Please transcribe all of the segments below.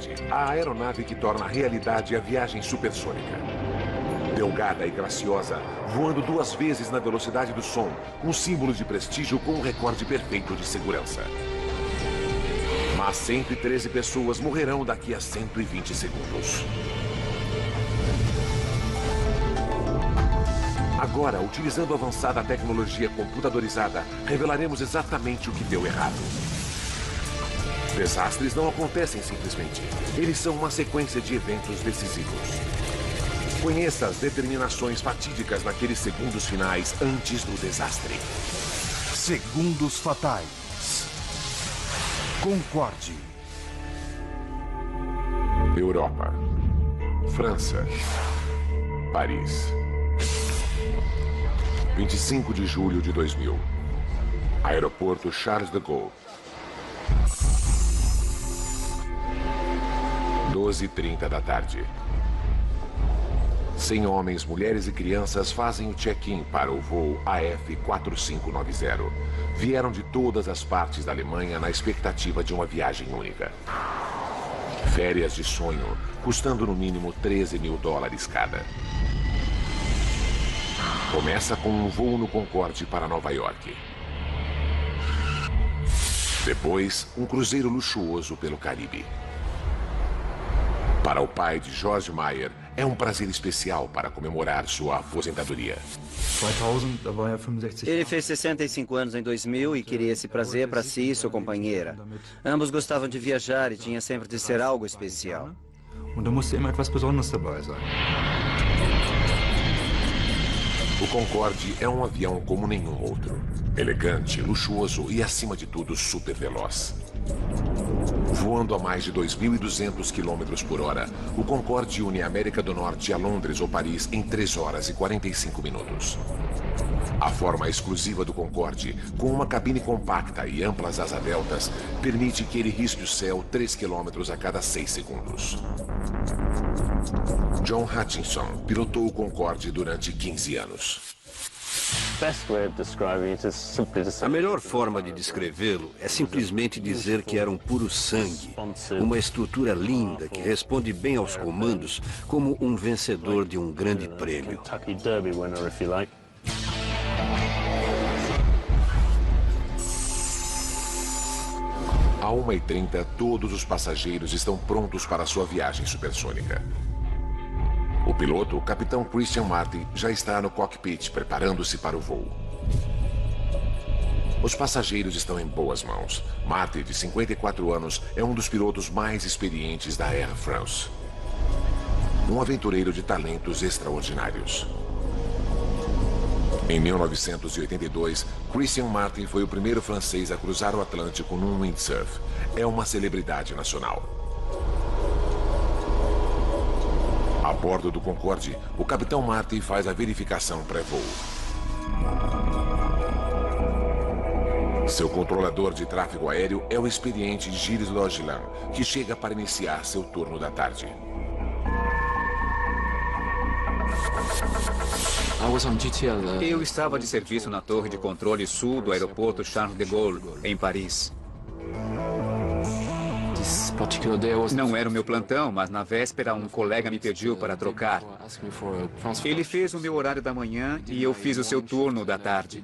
Concorde, a aeronave que torna realidade a viagem supersônica. Delgada e graciosa, voando 2 vezes na velocidade do som, um símbolo de prestígio com um recorde perfeito de segurança. Mas 113 pessoas morrerão daqui a 120 segundos. Agora, utilizando avançada tecnologia computadorizada, revelaremos exatamente o que deu errado. Desastres não acontecem simplesmente. Eles são uma sequência de eventos decisivos. Conheça as determinações fatídicas naqueles segundos finais antes do desastre. Segundos fatais. Concorde. Europa. França. Paris. 25 de julho de 2000. Aeroporto Charles de Gaulle. 12h30 da tarde. 100 homens, mulheres e crianças fazem o check-in para o voo AF4590. Vieram de todas as partes da Alemanha na expectativa de uma viagem única. Férias de sonho, custando no mínimo $13 mil cada. Começa com um voo no Concorde para Nova York. Depois, um cruzeiro luxuoso pelo Caribe. Para o pai de George Meyer, é um prazer especial para comemorar sua aposentadoria. Ele fez 65 anos em 2000 e queria esse prazer para si e sua companheira. Ambos gostavam de viajar e tinha sempre de ser algo especial. O Concorde é um avião como nenhum outro. Elegante, luxuoso e, acima de tudo, super veloz. Voando a mais de 2.200 km por hora, o Concorde une a América do Norte a Londres ou Paris em 3 horas e 45 minutos. A forma exclusiva do Concorde, com uma cabine compacta e amplas asas deltas, permite que ele risque o céu 3 km a cada 6 segundos. John Hutchinson pilotou o Concorde durante 15 anos. A melhor forma de descrevê-lo é simplesmente dizer que era um puro sangue. Uma estrutura linda que responde bem aos comandos como um vencedor de um grande prêmio. À 1h30, todos os passageiros estão prontos para sua viagem supersônica. O piloto, o capitão Christian Marty, já está no cockpit preparando-se para o voo. Os passageiros estão em boas mãos. Marty, de 54 anos, é um dos pilotos mais experientes da Air France. Um aventureiro de talentos extraordinários. Em 1982, Christian Marty foi o primeiro francês a cruzar o Atlântico num windsurf. É uma celebridade nacional. A bordo do Concorde, o capitão Marty faz a verificação pré-voo. Seu controlador de tráfego aéreo é o experiente Gilles Logelan, que chega para iniciar seu turno da tarde. Eu estava de serviço na torre de controle sul do aeroporto Charles de Gaulle, em Paris. Não era o meu plantão, mas na véspera um colega me pediu para trocar. Ele fez o meu horário da manhã e eu fiz o seu turno da tarde.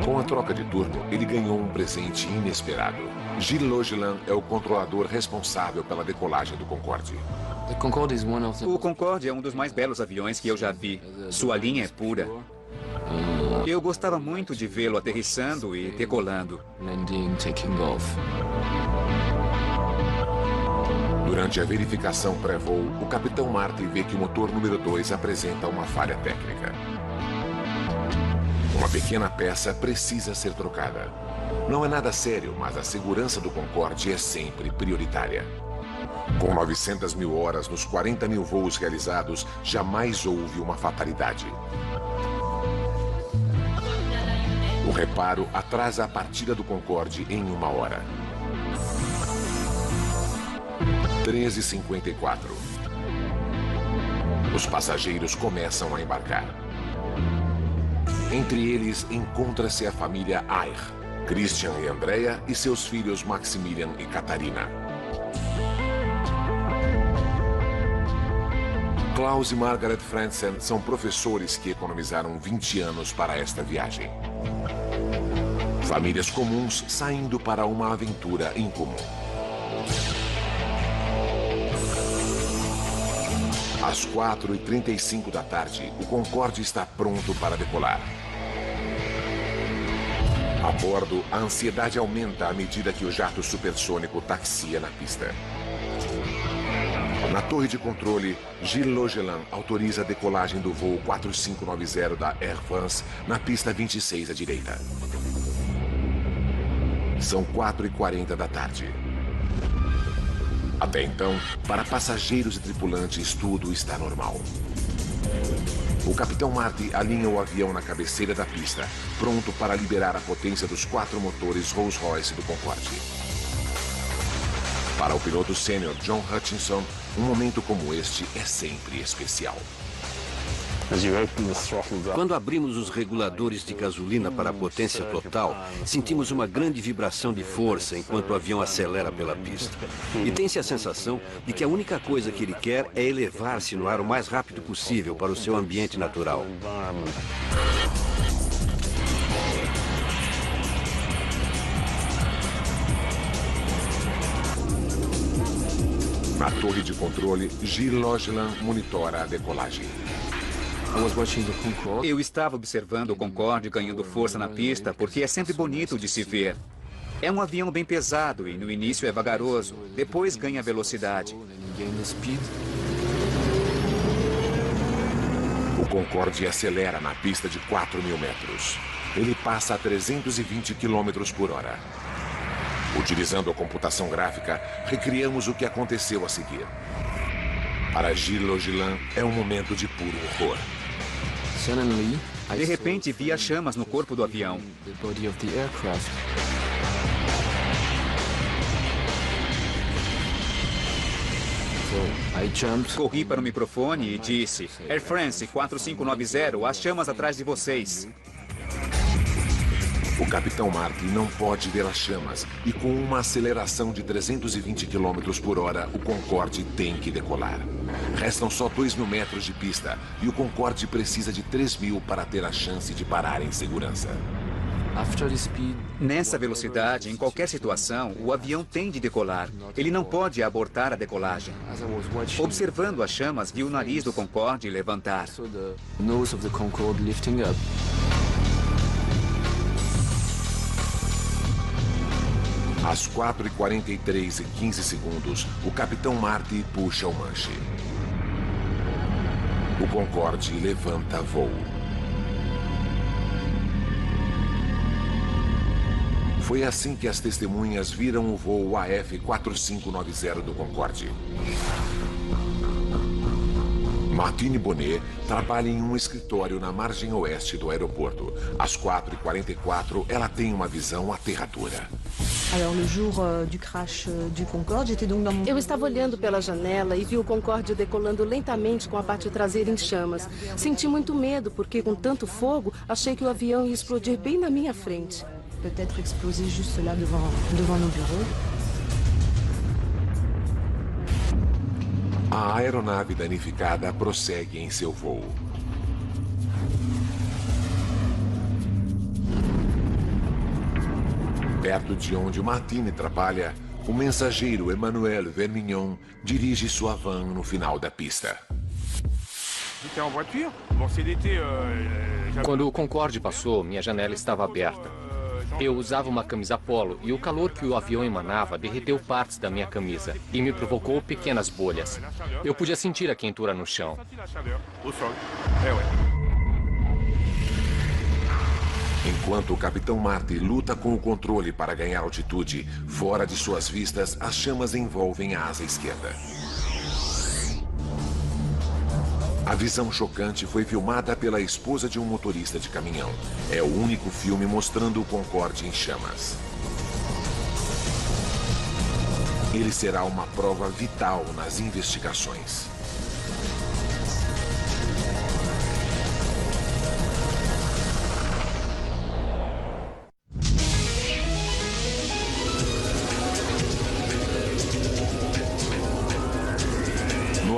Com a troca de turno, ele ganhou um presente inesperado. Gilles Logelan é o controlador responsável pela decolagem do Concorde. O Concorde é um dos mais belos aviões que eu já vi. Sua linha é pura. Eu gostava muito de vê-lo aterrissando e decolando. Durante a verificação pré-voo, o capitão Marty vê que o motor número 2 apresenta uma falha técnica. Uma pequena peça precisa ser trocada. Não é nada sério, mas a segurança do Concorde é sempre prioritária. Com 900 mil horas nos 40 mil voos realizados, jamais houve uma fatalidade. O reparo atrasa a partida do Concorde em 1 hora. 13h54. Os passageiros começam a embarcar. Entre eles, encontra-se a família Air, Christian e Andrea e seus filhos Maximilian e Catarina. Klaus e Margaret Franzen são professores que economizaram 20 anos para esta viagem. Famílias comuns saindo para uma aventura incomum. Às 4h35 da tarde, o Concorde está pronto para decolar. A bordo, a ansiedade aumenta à medida que o jato supersônico taxia na pista. Na torre de controle, Gilles Logelan autoriza a decolagem do voo 4590 da Air France na pista 26 à direita. São 4h40 da tarde. Até então, para passageiros e tripulantes, tudo está normal. O capitão Marty alinha o avião na cabeceira da pista, pronto para liberar a potência dos 4 motores Rolls-Royce do Concorde. Para o piloto sênior John Hutchinson, um momento como este é sempre especial. Quando abrimos os reguladores de gasolina para a potência total, sentimos uma grande vibração de força enquanto o avião acelera pela pista. E tem-se a sensação de que a única coisa que ele quer é elevar-se no ar o mais rápido possível para o seu ambiente natural. Na torre de controle, Gilles Logelan monitora a decolagem. Eu estava observando o Concorde ganhando força na pista porque é sempre bonito de se ver. É um avião bem pesado e no início é vagaroso, depois ganha velocidade. O Concorde acelera na pista de 4.000 metros. Ele passa a 320 km por hora. Utilizando a computação gráfica, recriamos o que aconteceu a seguir. Para Gilles Logelan, é um momento de puro horror. De repente, vi as chamas no corpo do avião. Corri para o microfone e disse: Air France 4590, as chamas atrás de vocês. O capitão Marty não pode ver as chamas e com uma aceleração de 320 km por hora, o Concorde tem que decolar. Restam só 2.000 metros de pista e o Concorde precisa de 3.000 para ter a chance de parar em segurança. Nessa velocidade, em qualquer situação, o avião tem de decolar. Ele não pode abortar a decolagem. Observando as chamas, vi o nariz do Concorde levantar. Às 4h43 e 15 segundos, o capitão Marty puxa o manche. O Concorde levanta voo. Foi assim que as testemunhas viram o voo AF4590 do Concorde. Martine Bonnet trabalha em um escritório na margem oeste do aeroporto. Às 4h44, ela tem uma visão aterradora. Eu estava olhando pela janela e vi o Concorde decolando lentamente com a parte traseira em chamas. Senti muito medo porque, com tanto fogo, achei que o avião ia explodir bem na minha frente. Peut-être exploser juste là devant nos bureaux. A aeronave danificada prossegue em seu voo. Perto de onde Martine trabalha, o mensageiro Emmanuel Vermignon dirige sua van no final da pista. Quando o Concorde passou, minha janela estava aberta. Eu usava uma camisa polo e o calor que o avião emanava derreteu partes da minha camisa e me provocou pequenas bolhas. Eu podia sentir a quentura no chão. Enquanto o capitão Marty luta com o controle para ganhar altitude, fora de suas vistas, as chamas envolvem a asa esquerda. A visão chocante foi filmada pela esposa de um motorista de caminhão. É o único filme mostrando o Concorde em chamas. Ele será uma prova vital nas investigações.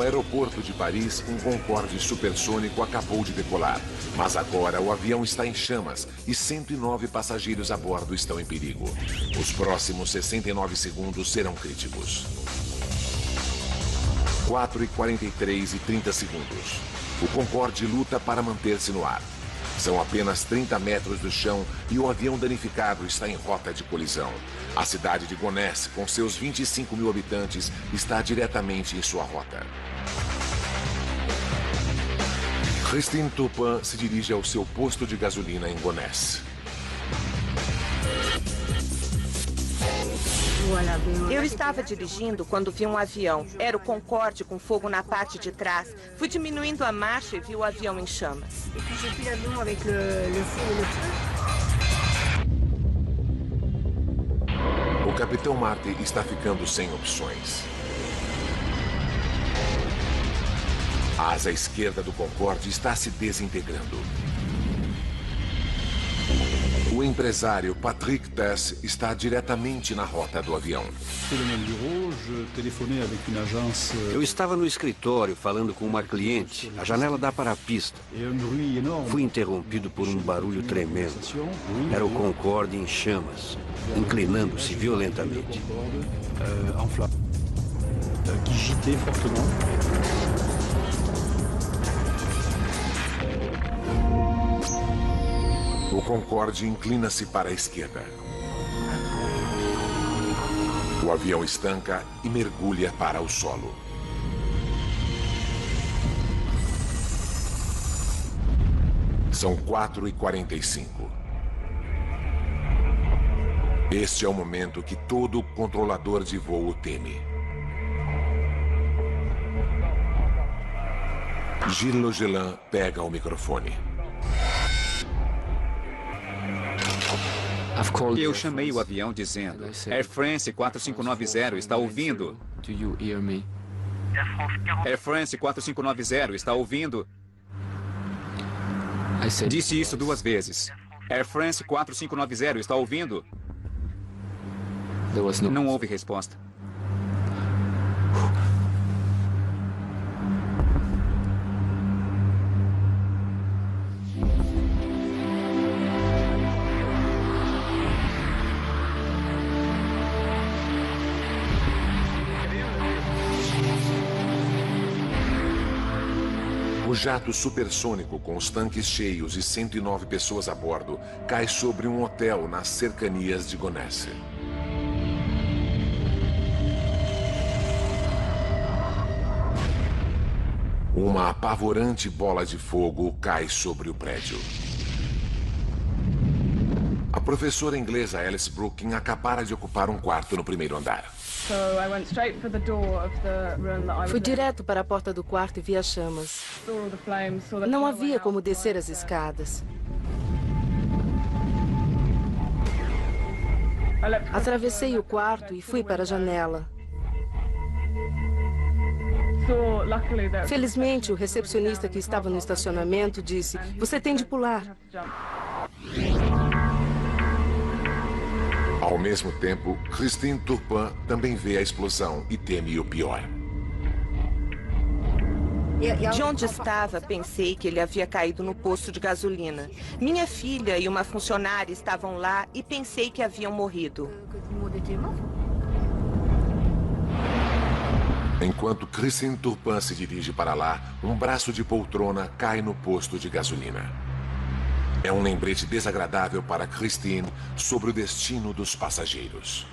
aeroporto de Paris, um Concorde supersônico acabou de decolar. Mas agora o avião está em chamas e 109 passageiros a bordo estão em perigo. Os próximos 69 segundos serão críticos. 4h43 e 30 segundos. O Concorde luta para manter-se no ar. São apenas 30 metros do chão e o avião danificado está em rota de colisão. A cidade de Gonesse, com seus 25 mil habitantes, está diretamente em sua rota. Christine Turpin se dirige ao seu posto de gasolina em Gonesse. Eu estava dirigindo quando vi um avião. Era o Concorde com fogo na parte de trás. Fui diminuindo a marcha e vi o avião em chamas. O capitão Marty está ficando sem opções. A asa esquerda do Concorde está se desintegrando. O empresário Patrick Tess está diretamente na rota do avião. Eu estava no escritório falando com uma cliente. A janela dá para a pista. Fui interrompido por um barulho tremendo. Era o Concorde em chamas, inclinando-se violentamente. O Concorde inclina-se para a esquerda. O avião estanca e mergulha para o solo. São 4h45. Este é o momento que todo controlador de voo teme. Gilles Logelin pega o microfone. Eu chamei o avião dizendo: Air France 4590 está ouvindo. Air France 4590 está ouvindo. Disse isso 2 vezes. Air France 4590 está ouvindo. Não houve resposta. O jato supersônico com os tanques cheios e 109 pessoas a bordo cai sobre um hotel nas cercanias de Gonesse. Uma apavorante bola de fogo cai sobre o prédio. A professora inglesa Alice Brooking acabara de ocupar um quarto no primeiro andar. Fui direto para a porta do quarto e vi as chamas. Não havia como descer as escadas. Atravessei o quarto e fui para a janela. Felizmente, o recepcionista que estava no estacionamento disse: "Você tem de pular." Ao mesmo tempo, Christine Turpin também vê a explosão e teme o pior. De onde estava, pensei que ele havia caído no posto de gasolina. Minha filha e uma funcionária estavam lá e pensei que haviam morrido. Enquanto Christine Turpin se dirige para lá, um braço de poltrona cai no posto de gasolina. É um lembrete desagradável para Christine sobre o destino dos passageiros.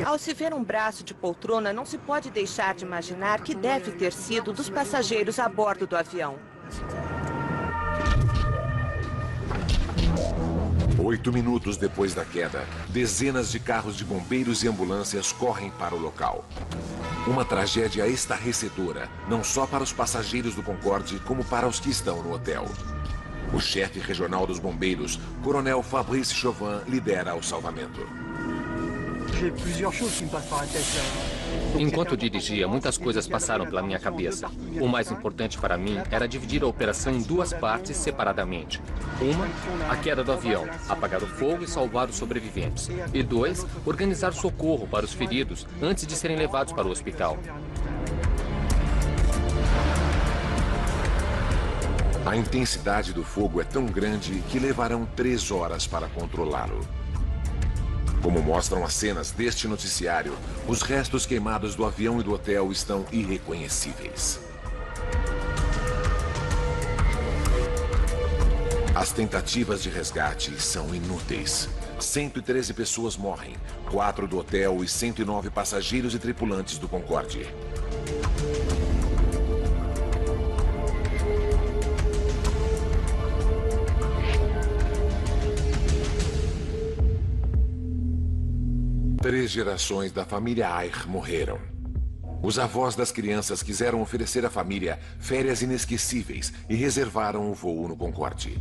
Ao se ver um braço de poltrona, não se pode deixar de imaginar que deve ter sido dos passageiros a bordo do avião. 8 minutos depois da queda, dezenas de carros de bombeiros e ambulâncias correm para o local. Uma tragédia estarrecedora, não só para os passageiros do Concorde, como para os que estão no hotel. O chefe regional dos bombeiros, Coronel Fabrice Chauvin, lidera o salvamento. Enquanto dirigia, muitas coisas passaram pela minha cabeça. O mais importante para mim era dividir a operação em duas partes separadamente. Uma, a queda do avião, apagar o fogo e salvar os sobreviventes. E dois, organizar socorro para os feridos antes de serem levados para o hospital. A intensidade do fogo é tão grande que levarão 3 horas para controlá-lo. Como mostram as cenas deste noticiário, os restos queimados do avião e do hotel estão irreconhecíveis. As tentativas de resgate são inúteis. 113 pessoas morrem, 4 do hotel e 109 passageiros e tripulantes do Concorde. Três gerações da família Ayer morreram. Os avós das crianças quiseram oferecer à família férias inesquecíveis e reservaram o voo no Concorde.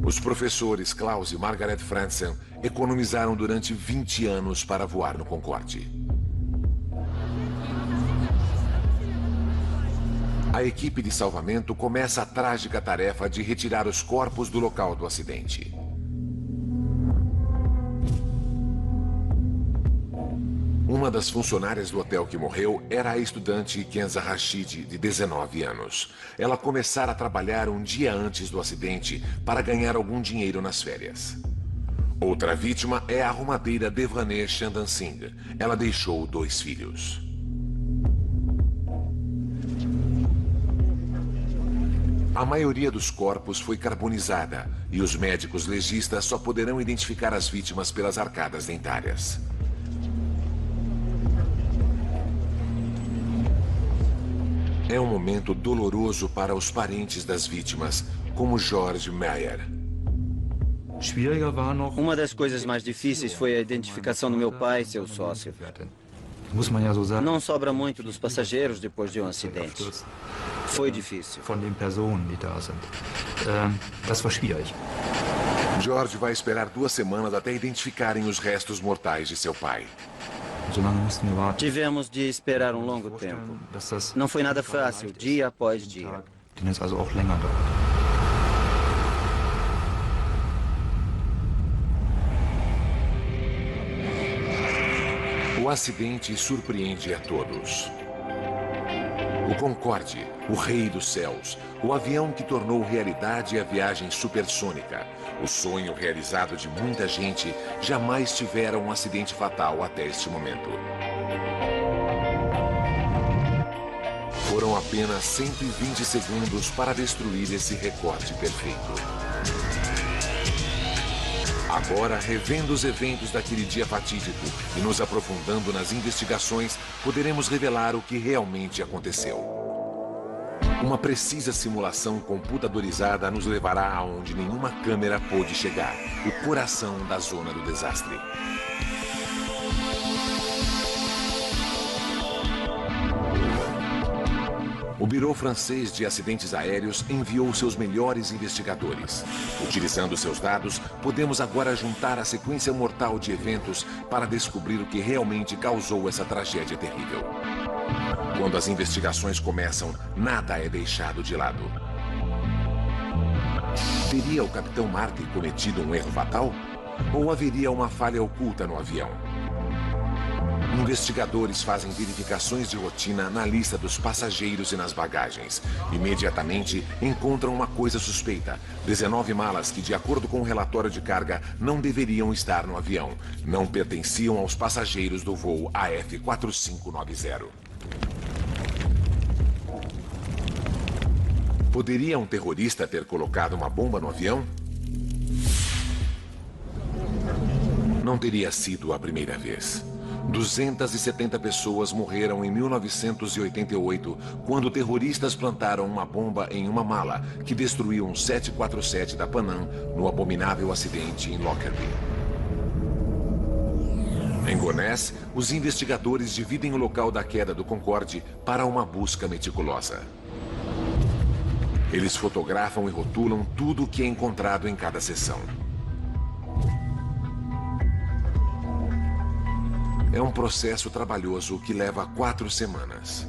Os professores Klaus e Margaret Franzen economizaram durante 20 anos para voar no Concorde. A equipe de salvamento começa a trágica tarefa de retirar os corpos do local do acidente. Uma das funcionárias do hotel que morreu era a estudante Kenza Rashid, de 19 anos. Ela começara a trabalhar um dia antes do acidente para ganhar algum dinheiro nas férias. Outra vítima é a arrumadeira Devraneh Chandan Singh. Ela deixou 2 filhos. A maioria dos corpos foi carbonizada e os médicos legistas só poderão identificar as vítimas pelas arcadas dentárias. É um momento doloroso para os parentes das vítimas, como George Meyer. Uma das coisas mais difíceis foi a identificação do meu pai e seu sócio. Não sobra muito dos passageiros depois de um acidente. Foi difícil. George vai esperar 2 semanas até identificarem os restos mortais de seu pai. Tivemos de esperar um longo tempo. Não foi nada fácil, dia após dia. O acidente surpreende a todos. O Concorde, o rei dos céus, o avião que tornou realidade a viagem supersônica, o sonho realizado de muita gente, jamais tivera um acidente fatal até este momento. Foram apenas 120 segundos para destruir esse recorde perfeito. Agora, revendo os eventos daquele dia fatídico e nos aprofundando nas investigações, poderemos revelar o que realmente aconteceu. Uma precisa simulação computadorizada nos levará aonde nenhuma câmera pôde chegar, o coração da zona do desastre. O Bureau Francês de Acidentes Aéreos enviou seus melhores investigadores. Utilizando seus dados, podemos agora juntar a sequência mortal de eventos para descobrir o que realmente causou essa tragédia terrível. Quando as investigações começam, nada é deixado de lado. Teria o Capitão Marty cometido um erro fatal? Ou haveria uma falha oculta no avião? Investigadores fazem verificações de rotina na lista dos passageiros e nas bagagens. Imediatamente, encontram uma coisa suspeita. 19 malas que, de acordo com o relatório de carga, não deveriam estar no avião. Não pertenciam aos passageiros do voo AF4590. Poderia um terrorista ter colocado uma bomba no avião? Não teria sido a primeira vez. 270 pessoas morreram em 1988, quando terroristas plantaram uma bomba em uma mala que destruiu um 747 da Panam no abominável acidente em Lockerbie. Em Gonesse, os investigadores dividem o local da queda do Concorde para uma busca meticulosa. Eles fotografam e rotulam tudo o que é encontrado em cada seção. É um processo trabalhoso que leva 4 semanas.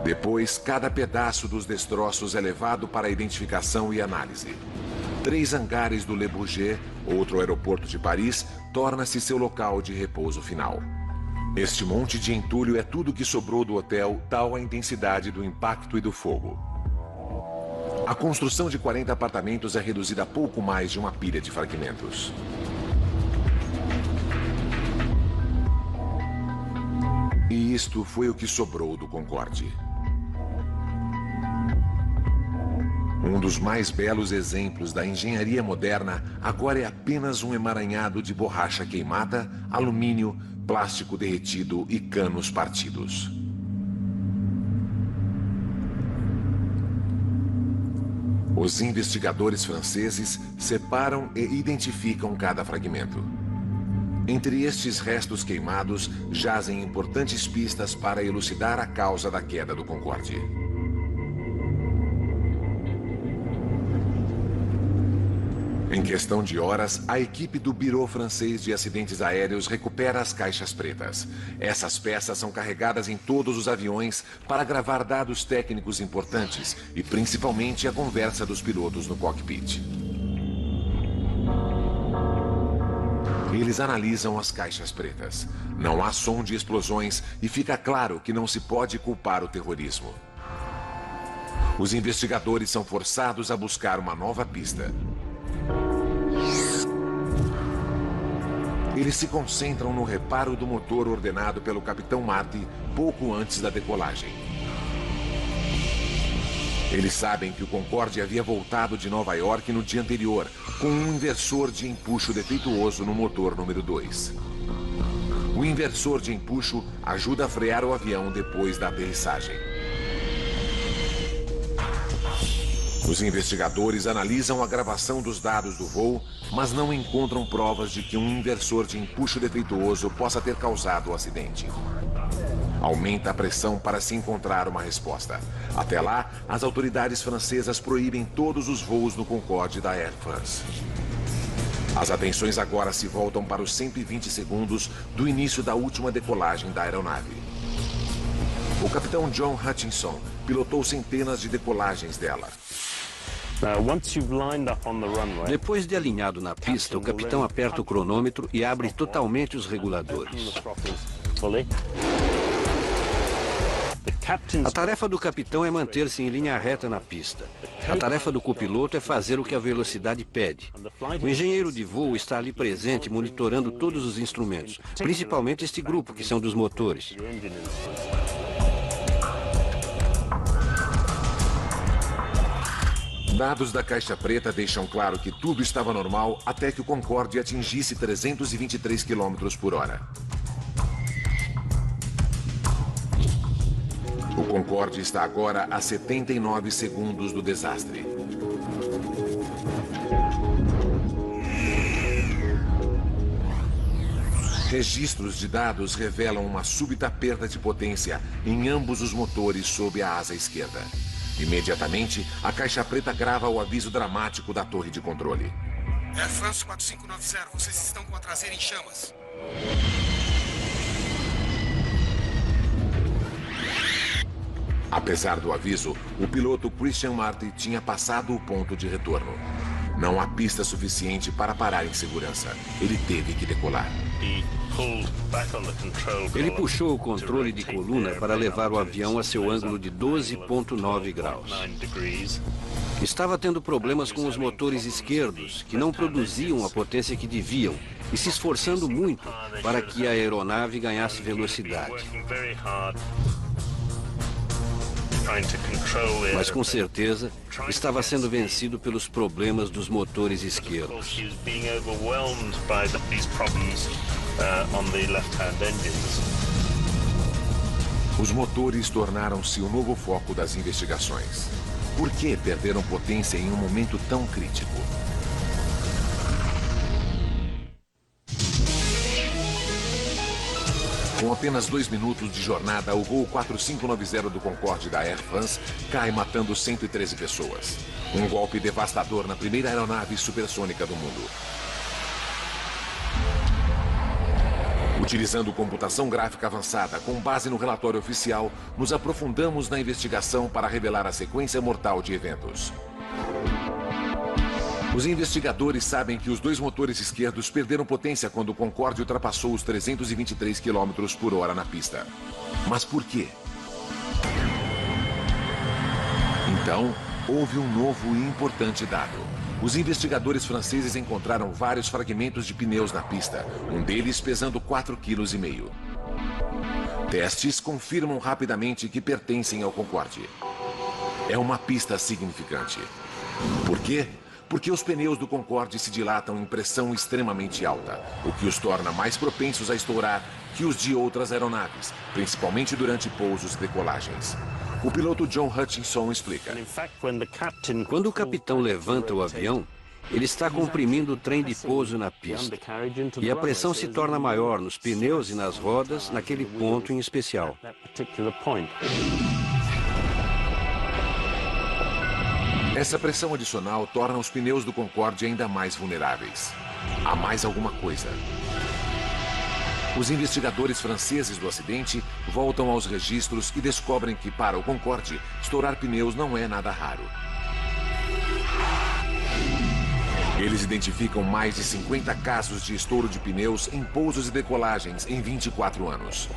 Depois, cada pedaço dos destroços é levado para identificação e análise. 3 hangares do Le Bourget, outro aeroporto de Paris, torna-se seu local de repouso final. Este monte de entulho é tudo que sobrou do hotel, tal a intensidade do impacto e do fogo. A construção de 40 apartamentos é reduzida a pouco mais de uma pilha de fragmentos. E isto foi o que sobrou do Concorde. Um dos mais belos exemplos da engenharia moderna agora é apenas um emaranhado de borracha queimada, alumínio, plástico derretido e canos partidos. Os investigadores franceses separam e identificam cada fragmento. Entre estes restos queimados, jazem importantes pistas para elucidar a causa da queda do Concorde. Em questão de horas, a equipe do Bureau Francês de Acidentes Aéreos recupera as caixas pretas. Essas peças são carregadas em todos os aviões para gravar dados técnicos importantes e principalmente a conversa dos pilotos no cockpit. Eles analisam as caixas pretas. Não há som de explosões e fica claro que não se pode culpar o terrorismo. Os investigadores são forçados a buscar uma nova pista. Eles se concentram no reparo do motor ordenado pelo capitão Marty pouco antes da decolagem. Eles sabem que o Concorde havia voltado de Nova York no dia anterior, com um inversor de empuxo defeituoso no motor número 2. O inversor de empuxo ajuda a frear o avião depois da aterrissagem. Os investigadores analisam a gravação dos dados do voo, mas não encontram provas de que um inversor de empuxo defeituoso possa ter causado o acidente. Aumenta a pressão para se encontrar uma resposta. Até lá, as autoridades francesas proíbem todos os voos no Concorde da Air France. As atenções agora se voltam para os 120 segundos do início da última decolagem da aeronave. O capitão John Hutchinson pilotou centenas de decolagens dela. Depois de alinhado na pista, o capitão aperta o cronômetro e abre totalmente os reguladores. A tarefa do capitão é manter-se em linha reta na pista. A tarefa do copiloto é fazer o que a velocidade pede. O engenheiro de voo está ali presente, monitorando todos os instrumentos, principalmente este grupo, que são dos motores. Dados da caixa preta deixam claro que tudo estava normal até que o Concorde atingisse 323 km por hora. O Concorde está agora a 79 segundos do desastre. Registros de dados revelam uma súbita perda de potência em ambos os motores sob a asa esquerda. Imediatamente, a caixa preta grava o aviso dramático da torre de controle. Air France 4590, vocês estão com a traseira em chamas. Apesar do aviso, o piloto Christian Marty tinha passado o ponto de retorno. Não há pista suficiente para parar em segurança. Ele teve que decolar. Ele puxou o controle de coluna para levar o avião a seu ângulo de 12,9 graus. Estava tendo problemas com os motores esquerdos, que não produziam a potência que deviam, e se esforçando muito para que a aeronave ganhasse velocidade. Mas com certeza estava sendo vencido pelos problemas dos motores esquerdos. Os motores tornaram-se o novo foco das investigações. Por que perderam potência em um momento tão crítico? Com apenas 2 minutos de jornada, o voo 4590 do Concorde da Air France cai matando 113 pessoas. Um golpe devastador na primeira aeronave supersônica do mundo. Utilizando computação gráfica avançada com base no relatório oficial, nos aprofundamos na investigação para revelar a sequência mortal de eventos. Os investigadores sabem que os dois motores esquerdos perderam potência quando o Concorde ultrapassou os 323 km por hora na pista. Mas por quê? Então, houve um novo e importante dado. Os investigadores franceses encontraram vários fragmentos de pneus na pista, um deles pesando 4,5 kg. Testes confirmam rapidamente que pertencem ao Concorde. É uma pista significante. Por quê? Porque os pneus do Concorde se dilatam em pressão extremamente alta, o que os torna mais propensos a estourar que os de outras aeronaves, principalmente durante pousos e decolagens. O piloto John Hutchinson explica. Quando o capitão levanta o avião, ele está comprimindo o trem de pouso na pista. E a pressão se torna maior nos pneus e nas rodas naquele ponto em especial. Essa pressão adicional torna os pneus do Concorde ainda mais vulneráveis. Há mais alguma coisa. Os investigadores franceses do acidente voltam aos registros e descobrem que, para o Concorde, estourar pneus não é nada raro. Eles identificam mais de 50 casos de estouro de pneus em pousos e decolagens em 24 anos.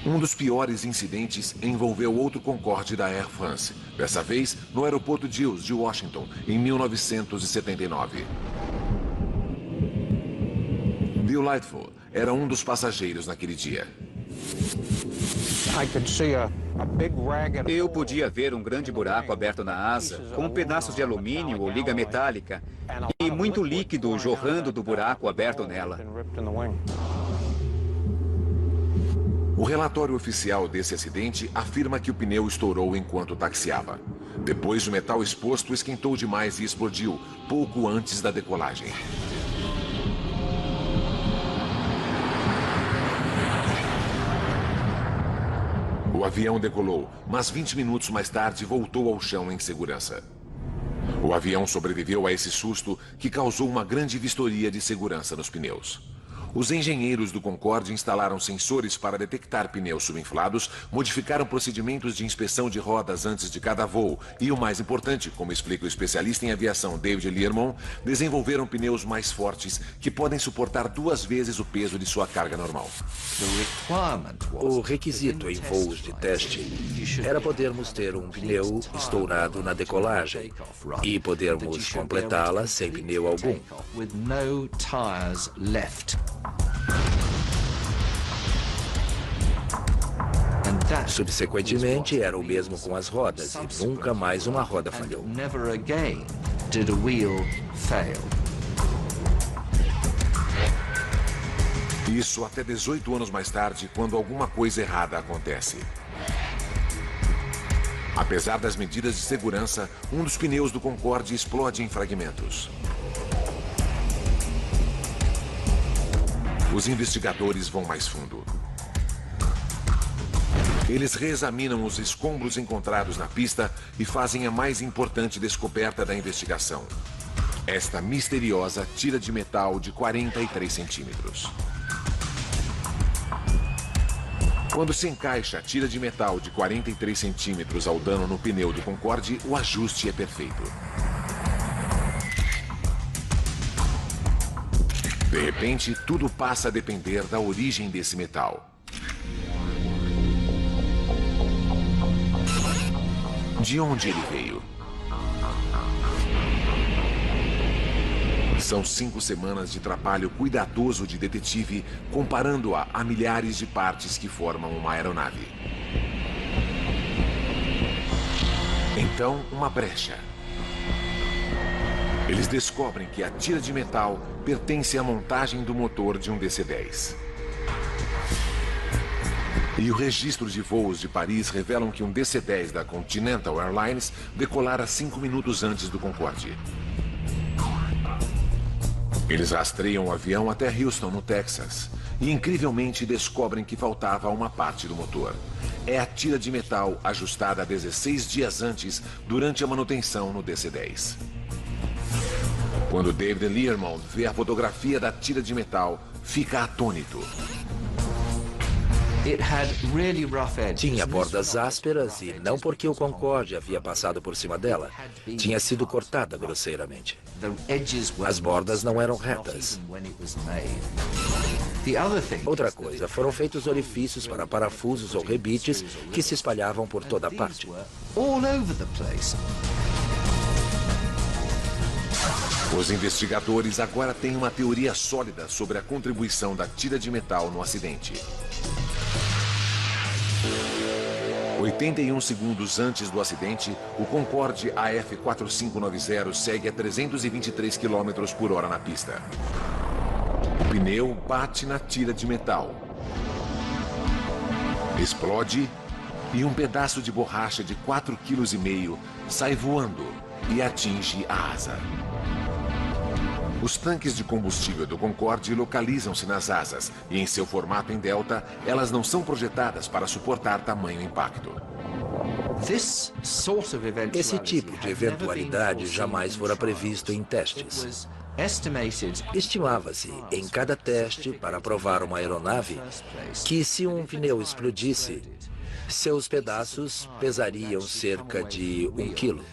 Um dos piores incidentes envolveu outro Concorde da Air France, dessa vez no aeroporto Dulles, de Washington, em 1979. Bill Lightfoot era um dos passageiros naquele dia. Eu podia ver um grande buraco aberto na asa, com pedaços de alumínio ou liga metálica, e muito líquido jorrando do buraco aberto nela. O relatório oficial desse acidente afirma que o pneu estourou enquanto taxiava. Depois, o metal exposto esquentou demais e explodiu, pouco antes da decolagem. O avião decolou, mas 20 minutos mais tarde voltou ao chão em segurança. O avião sobreviveu a esse susto que causou uma grande vistoria de segurança nos pneus. Os engenheiros do Concorde instalaram sensores para detectar pneus subinflados, modificaram procedimentos de inspeção de rodas antes de cada voo e, o mais importante, como explica o especialista em aviação David Learmonth, desenvolveram pneus mais fortes que podem suportar 2 vezes o peso de sua carga normal. O requisito em voos de teste era podermos ter um pneu estourado na decolagem e podermos completá-la sem pneu algum. Subsequentemente, era o mesmo com as rodas, e nunca mais uma roda falhou. Isso até 18 anos mais tarde, quando alguma coisa errada acontece. Apesar das medidas de segurança, um dos pneus do Concorde explode em fragmentos. Os investigadores vão mais fundo. Eles reexaminam os escombros encontrados na pista e fazem a mais importante descoberta da investigação. Esta misteriosa tira de metal de 43 centímetros. Quando se encaixa a tira de metal de 43 centímetros ao dano no pneu do Concorde, o ajuste é perfeito. De repente, tudo passa a depender da origem desse metal. De onde ele veio? São 5 semanas de trabalho cuidadoso de detetive, comparando-a a milhares de partes que formam uma aeronave. Então, uma brecha. Eles descobrem que a tira de metal pertence à montagem do motor de um DC-10. E o registro de voos de Paris revelam que um DC-10 da Continental Airlines decolara 5 minutos antes do Concorde. Eles rastreiam o avião até Houston, no Texas, e incrivelmente descobrem que faltava uma parte do motor. É a tira de metal ajustada 16 dias antes, durante a manutenção no DC-10. Quando David Learmonth vê a fotografia da tira de metal, fica atônito. Tinha bordas ásperas e não porque o Concorde havia passado por cima dela. Tinha sido cortada grosseiramente. As bordas não eram retas. Outra coisa, foram feitos orifícios para parafusos ou rebites que se espalhavam por toda parte. Os investigadores agora têm uma teoria sólida sobre a contribuição da tira de metal no acidente. 81 segundos antes do acidente, o Concorde AF4590 segue a 323 km por hora na pista. O pneu bate na tira de metal, explode e um pedaço de borracha de 4,5 kg sai voando e atinge a asa. Os tanques de combustível do Concorde localizam-se nas asas e, em seu formato em delta, elas não são projetadas para suportar tamanho impacto. Esse tipo de eventualidade jamais fora previsto em testes. Estimava-se, em cada teste para provar uma aeronave, que se um pneu explodisse, seus pedaços pesariam cerca de 1 quilo.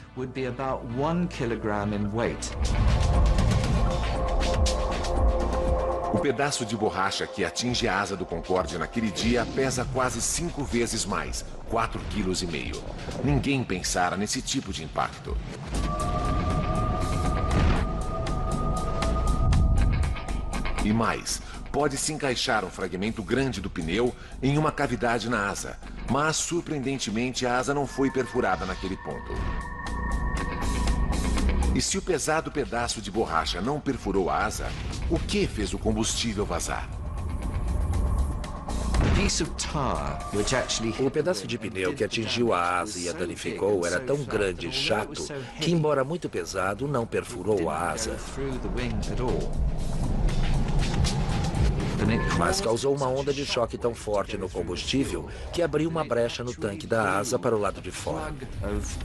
O pedaço de borracha que atinge a asa do Concorde naquele dia pesa quase 5 vezes mais, 4,5 kg. Ninguém pensara nesse tipo de impacto. E mais, pode-se encaixar um fragmento grande do pneu em uma cavidade na asa, mas, surpreendentemente, a asa não foi perfurada naquele ponto. E se o pesado pedaço de borracha não perfurou a asa, o que fez o combustível vazar? O pedaço de pneu que atingiu a asa e a danificou era tão grande e chato que, embora muito pesado, não perfurou a asa. Mas causou uma onda de choque tão forte no combustível que abriu uma brecha no tanque da asa para o lado de fora.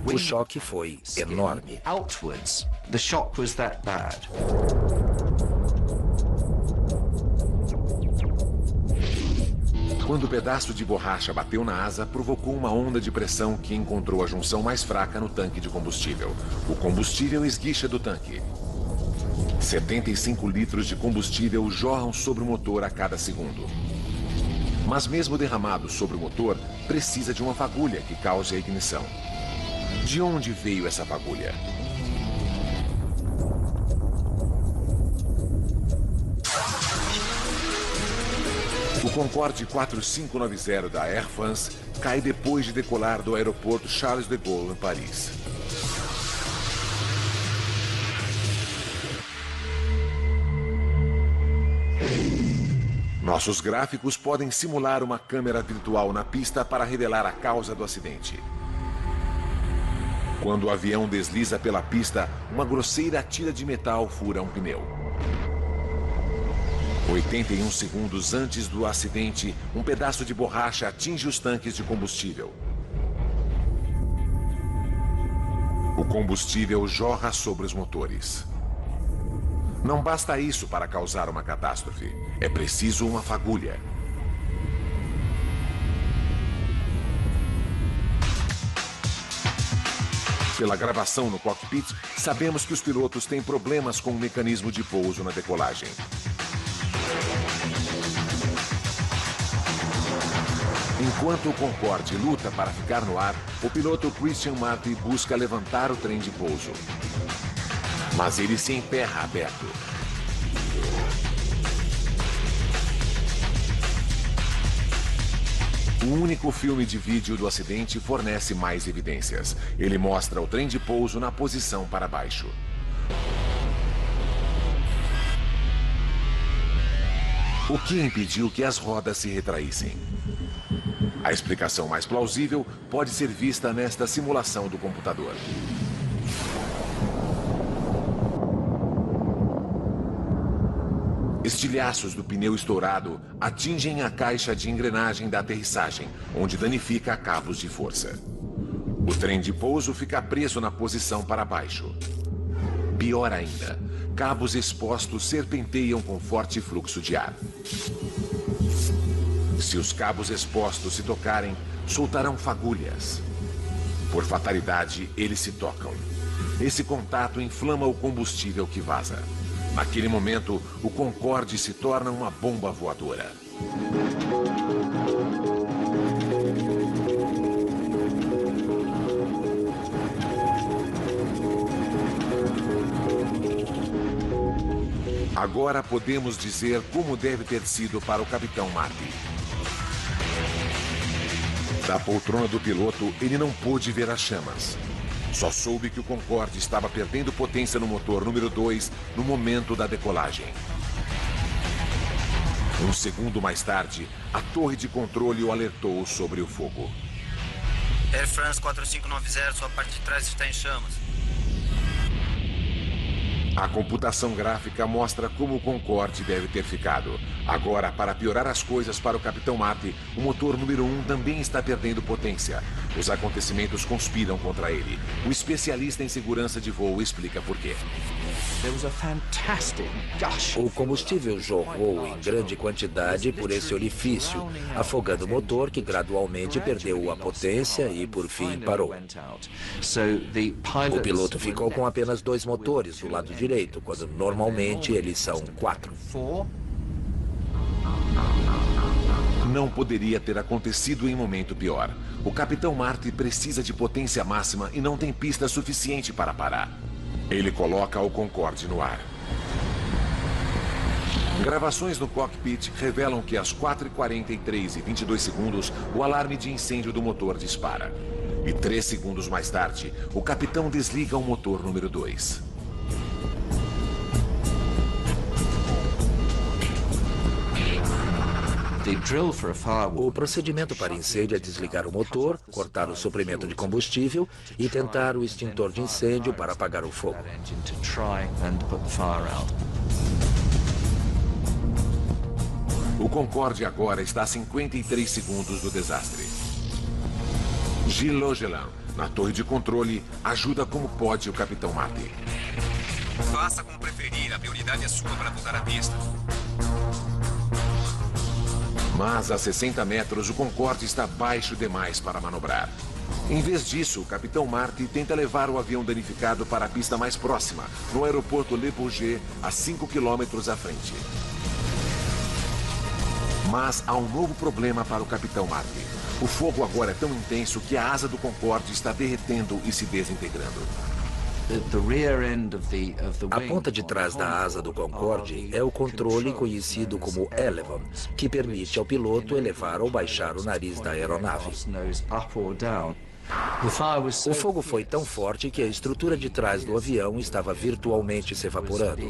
O choque foi enorme. Quando o pedaço de borracha bateu na asa, provocou uma onda de pressão que encontrou a junção mais fraca no tanque de combustível. O combustível esguicha do tanque. 75 litros de combustível jorram sobre o motor a cada segundo. Mas mesmo derramado sobre o motor, precisa de uma fagulha que cause a ignição. De onde veio essa fagulha? O Concorde 4590 da Air France cai depois de decolar do aeroporto Charles de Gaulle, em Paris. Nossos gráficos podem simular uma câmera virtual na pista para revelar a causa do acidente. Quando o avião desliza pela pista, uma grosseira tira de metal fura um pneu. 81 segundos antes do acidente, um pedaço de borracha atinge os tanques de combustível. O combustível jorra sobre os motores. Não basta isso para causar uma catástrofe. É preciso uma fagulha. Pela gravação no cockpit, sabemos que os pilotos têm problemas com o mecanismo de pouso na decolagem. Enquanto o Concorde luta para ficar no ar, o piloto Christian Marty busca levantar o trem de pouso. Mas ele se emperra aberto. O único filme de vídeo do acidente fornece mais evidências. Ele mostra o trem de pouso na posição para baixo. O que impediu que as rodas se retraíssem? A explicação mais plausível pode ser vista nesta simulação do computador. estilhaços do pneu estourado atingem a caixa de engrenagem da aterrissagem, onde danifica cabos de força. O trem de pouso fica preso na posição para baixo. Pior ainda, cabos expostos serpenteiam com forte fluxo de ar. Se os cabos expostos se tocarem, soltarão fagulhas. Por fatalidade, eles se tocam. Esse contato inflama o combustível que vaza. Naquele momento, o Concorde se torna uma bomba voadora. Agora podemos dizer como deve ter sido para o Capitão Marty. Da poltrona do piloto, ele não pôde ver as chamas. Só soube que o Concorde estava perdendo potência no motor número 2 no momento da decolagem. Um segundo mais tarde, a torre de controle o alertou sobre o fogo. Air France 4590, sua parte de trás está em chamas. A computação gráfica mostra como o Concorde deve ter ficado. Agora, para piorar as coisas para o Capitão Marty, o motor número 1 também está perdendo potência. Os acontecimentos conspiram contra ele. O especialista em segurança de voo explica por quê. O combustível jorrou em grande quantidade por esse orifício, afogando o motor que gradualmente perdeu a potência e, por fim, parou. O piloto ficou com apenas 2 motores do lado direito, quando normalmente eles são 4. Não poderia ter acontecido em momento pior. O Capitão Marty precisa de potência máxima e não tem pista suficiente para parar. Ele coloca o Concorde no ar. Gravações no cockpit revelam que às 4h43 e 22 segundos, o alarme de incêndio do motor dispara. E 3 segundos mais tarde, o capitão desliga o motor número 2. O procedimento para incêndio é desligar o motor, cortar o suprimento de combustível e tentar o extintor de incêndio para apagar o fogo. O Concorde agora está a 53 segundos do desastre. Gilles Logelan, na torre de controle, ajuda como pode o Capitão Marty. Faça como preferir, a prioridade é sua para voltar à pista. Mas a 60 metros, o Concorde está baixo demais para manobrar. Em vez disso, o Capitão Marty tenta levar o avião danificado para a pista mais próxima, no aeroporto Le Bourget, a 5 quilômetros à frente. Mas há um novo problema para o Capitão Marty. O fogo agora é tão intenso que a asa do Concorde está derretendo e se desintegrando. A ponta de trás da asa do Concorde é o controle conhecido como Elevon, que permite ao piloto elevar ou baixar o nariz da aeronave. O fogo foi tão forte que a estrutura de trás do avião estava virtualmente se evaporando.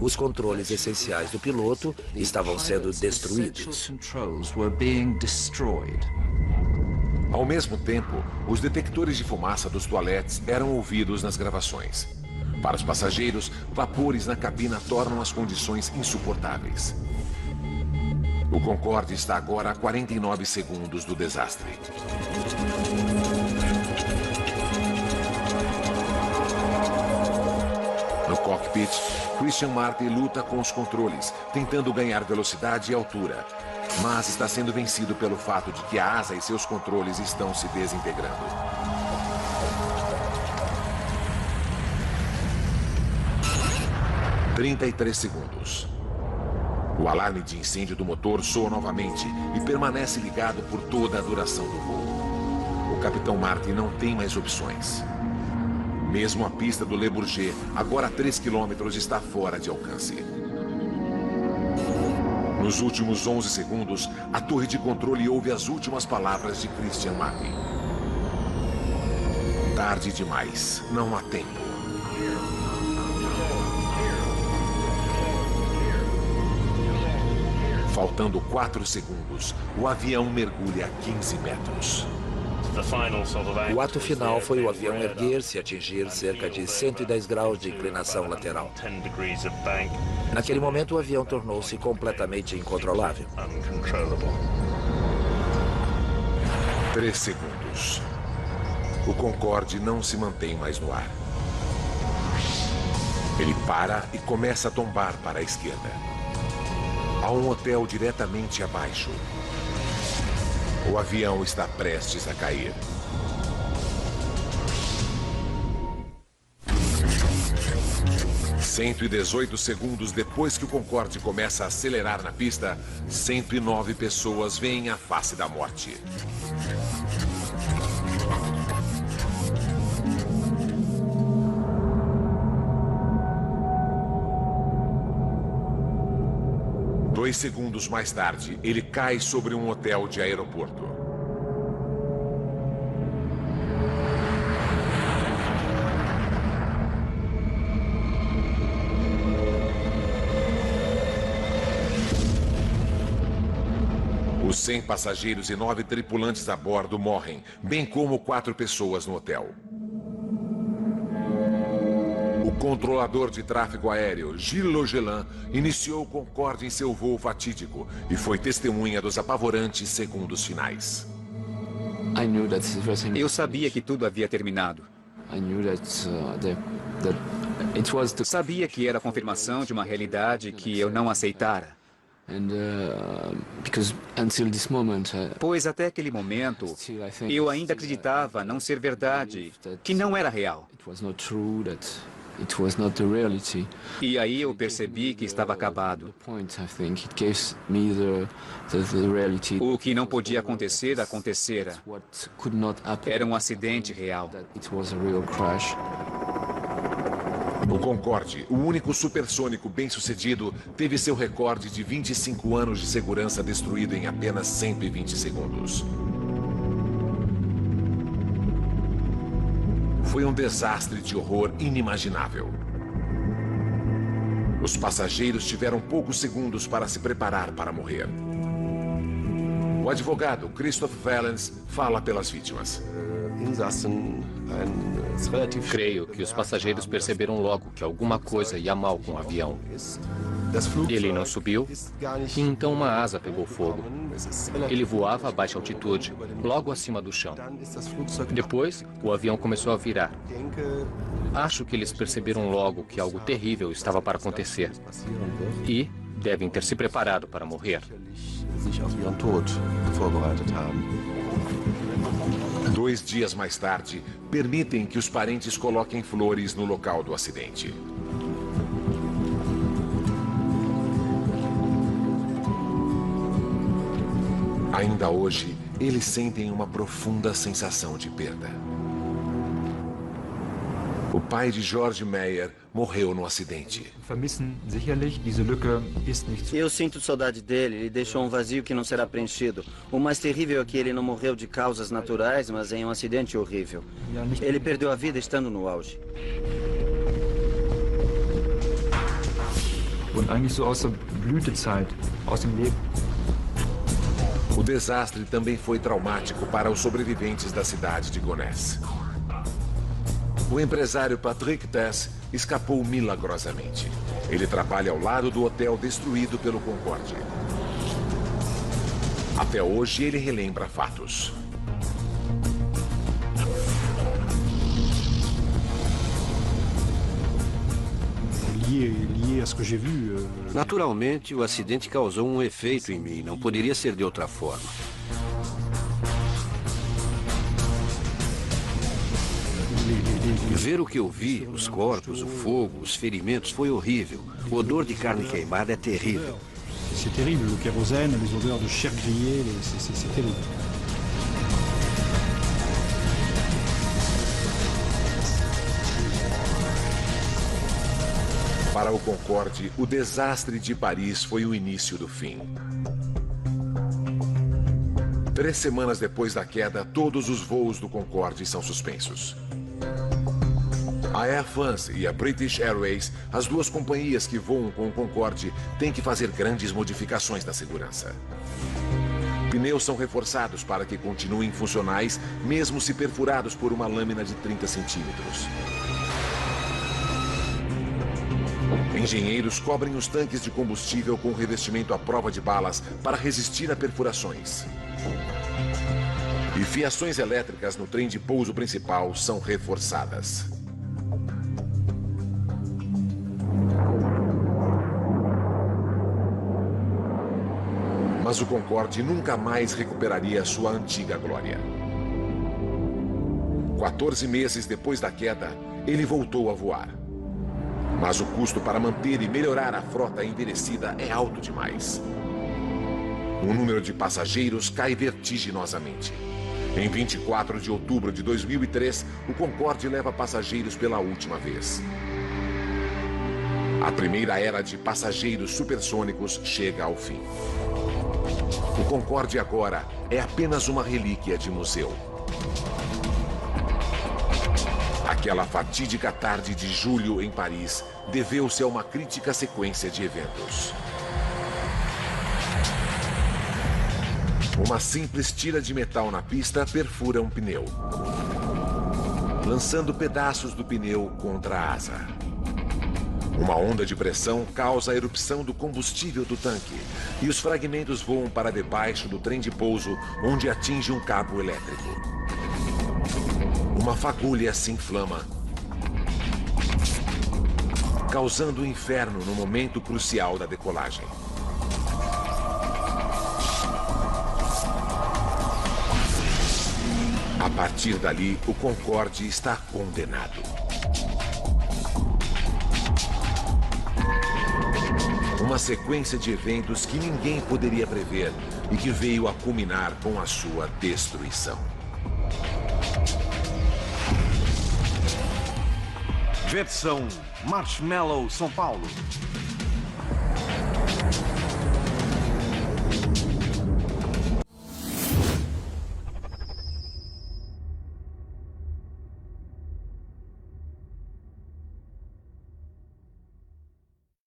Os controles essenciais do piloto estavam sendo destruídos. Ao mesmo tempo, os detectores de fumaça dos toaletes eram ouvidos nas gravações. Para os passageiros, vapores na cabina tornam as condições insuportáveis. O Concorde está agora a 49 segundos do desastre. No cockpit, Christian Marty luta com os controles, tentando ganhar velocidade e altura. Mas está sendo vencido pelo fato de que a asa e seus controles estão se desintegrando. – 33 segundos. O alarme de incêndio do motor soa novamente e permanece ligado por toda a duração do voo. O Capitão Marty não tem mais opções. Mesmo a pista do Le Bourget, agora a 3 quilômetros, está fora de alcance. Nos últimos 11 segundos, a torre de controle ouve as últimas palavras de Christian Marty. Tarde demais, não há tempo. Faltando 4 segundos, o avião mergulha a 15 metros. O ato final foi o avião erguer-se e atingir cerca de 110 graus de inclinação lateral. Naquele momento, o avião tornou-se completamente incontrolável. 3 segundos. O Concorde não se mantém mais no ar. Ele para e começa a tombar para a esquerda. Há um hotel diretamente abaixo. O avião está prestes a cair. "118 segundos depois que o Concorde começa a acelerar na pista, 109 pessoas veem a face da morte. Dois segundos mais tarde, ele cai sobre um hotel de aeroporto. Os 100 passageiros e 9 tripulantes a bordo morrem, bem como 4 pessoas no hotel. O controlador de tráfego aéreo, Gilles Logelin, iniciou o Concorde em seu voo fatídico e foi testemunha dos apavorantes segundos finais. Eu sabia que tudo havia terminado. Sabia que era a confirmação de uma realidade que eu não aceitara. Pois até aquele momento, eu ainda acreditava não ser verdade, que não era real. E aí eu percebi que estava acabado. O que não podia acontecer, acontecera. Era um acidente real. O Concorde, o único supersônico bem-sucedido, teve seu recorde de 25 anos de segurança destruído em apenas 120 segundos. Foi um desastre de horror inimaginável. Os passageiros tiveram poucos segundos para se preparar para morrer. O advogado Christoph Valens fala pelas vítimas. Creio que os passageiros perceberam logo que alguma coisa ia mal com o avião. Ele não subiu e então uma asa pegou fogo. Ele voava a baixa altitude, logo acima do chão. Depois, o avião começou a virar. Acho que eles perceberam logo que algo terrível estava para acontecer. E devem ter se preparado para morrer. 2 dias mais tarde, permitem que os parentes coloquem flores no local do acidente. Ainda hoje, eles sentem uma profunda sensação de perda. O pai de George Meyer morreu no acidente. Eu sinto saudade dele. Ele deixou um vazio que não será preenchido. O mais terrível é que ele não morreu de causas naturais, mas em um acidente horrível. Ele perdeu a vida estando no auge. O desastre também foi traumático para os sobreviventes da cidade de Gonesse. O empresário Patrick Tess escapou milagrosamente. Ele trabalha ao lado do hotel destruído pelo Concorde. Até hoje, ele relembra fatos. Naturalmente, o acidente causou um efeito em mim. Não poderia ser de outra forma. Ver o que eu vi, os corpos, o fogo, os ferimentos, foi horrível. O odor de carne queimada é terrível. C'est terrible, le kérosène, les odeurs de chair grillée, c'est terrible. Para o Concorde, o desastre de Paris foi o início do fim. 3 semanas depois da queda, todos os voos do Concorde são suspensos. A Air France e a British Airways, as duas companhias que voam com o Concorde, têm que fazer grandes modificações na segurança. Pneus são reforçados para que continuem funcionais, mesmo se perfurados por uma lâmina de 30 centímetros. Engenheiros cobrem os tanques de combustível com revestimento à prova de balas para resistir a perfurações. E fiações elétricas no trem de pouso principal são reforçadas. Mas o Concorde nunca mais recuperaria sua antiga glória. 14 meses depois da queda, ele voltou a voar. Mas o custo para manter e melhorar a frota envelhecida é alto demais. O número de passageiros cai vertiginosamente. Em 24 de outubro de 2003, o Concorde leva passageiros pela última vez. A primeira era de passageiros supersônicos chega ao fim. O Concorde agora é apenas uma relíquia de museu. Aquela fatídica tarde de julho em Paris deveu-se a uma crítica sequência de eventos. Uma simples tira de metal na pista perfura um pneu, lançando pedaços do pneu contra a asa. Uma onda de pressão causa a erupção do combustível do tanque e os fragmentos voam para debaixo do trem de pouso, onde atinge um cabo elétrico. Uma fagulha se inflama, causando um inferno no momento crucial da decolagem. A partir dali, o Concorde está condenado. Uma sequência de eventos que ninguém poderia prever e que veio a culminar com a sua destruição. Versão Marshmallow São Paulo.